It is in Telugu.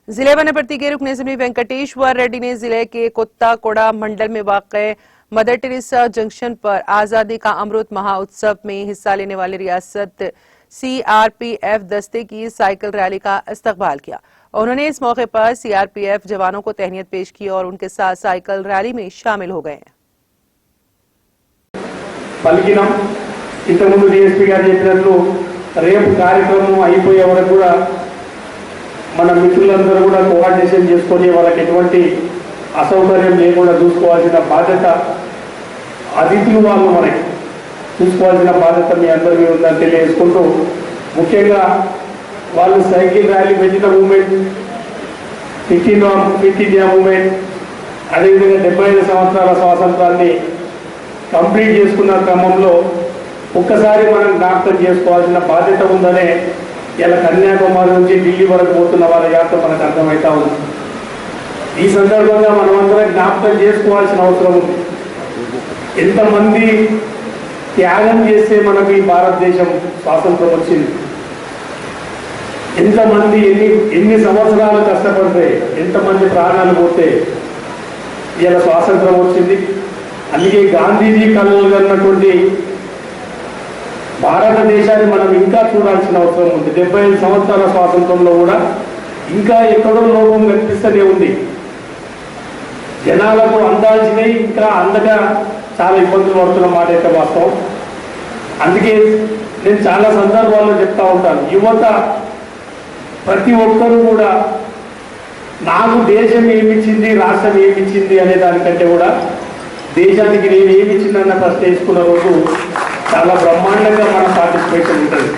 जिले वनपर्ती के रुकन असेंबली वेंकटेश्वर रेड्डी ने जिले के कोत्ताकोड़ा मंडल में वाक़ मदर टेरेसा जंक्शन पर आजादी का अमृत महोत्सव में हिस्सा लेने वाले रियासत सीआरपीएफ दस्ते की साइकिल रैली का इस्तकबाल किया। उन्होंने इस मौके पर सीआरपीएफ जवानों को तहनीत पेश की और उनके साथ साइकिल रैली में शामिल हो गए। మన మిత్రులందరూ కూడా కోఆర్డినేషన్ చేసుకొని వాళ్ళకి ఎటువంటి అసౌకర్యం లేకుండా చూసుకోవాల్సిన బాధ్యత అతిథులు వాళ్ళు మనకి చూసుకోవాల్సిన బాధ్యత మీ అందరి మీద ఉందని తెలియజేసుకుంటూ ముఖ్యంగా వాళ్ళు సైకిల్ ర్యాలీ పెట్టిన మూమెంట్ ఫిట్ ఇండియా మూమెంట్ అదేవిధంగా 75 సంవత్సరాల స్వాతంత్రాన్ని కంప్లీట్ చేసుకున్న క్రమంలో ఒక్కసారి మనం జ్ఞాపకం చేసుకోవాల్సిన బాధ్యత ఉందనే ఇలా కన్యాకుమారి నుంచి ఢిల్లీ వరకు పోతున్న వాళ్ళ యాత్ర మనకు అర్థమవుతా ఉంది। ఈ సందర్భంగా మనమందరం జ్ఞాపకం చేసుకోవాల్సిన అవసరం ఉంది। ఎంతమంది త్యాగం చేస్తే మనకు ఈ భారతదేశం స్వాతంత్రం వచ్చింది, ఎంతమంది ఎన్ని సంవత్సరాలు కష్టపడితే ఎంతమంది ప్రాణాలు పోతే ఇలా స్వాతంత్రం వచ్చింది। అందుకే గాంధీజీ కలలు కన్నటువంటి భారతదేశాన్ని మనం ఇంకా చూడాల్సిన అవసరం ఉంది। 75 సంవత్సరాల స్వాతంత్రంలో కూడా ఇంకా ఎక్కడో లోపం కనిపిస్తూనే ఉంది। జనాలకు అందాల్సినవి ఇంకా అందగా చాలా ఇబ్బందులు పడుతున్న మాట అయితే వాస్తవం। అందుకే నేను చాలా సందర్భాల్లో చెప్తా ఉంటాను, యువత ప్రతి ఒక్కరూ కూడా నాకు దేశం ఏమిచ్చింది, రాష్ట్రం ఏమిచ్చింది అనే దానికంటే కూడా దేశానికి నేను ఏమిచ్చిందన్న ప్రశ్న వేసుకున్న రోజు చాలా బ్రహ్మాండంగా మన పార్టిసిపేషన్ ఉంటుంది।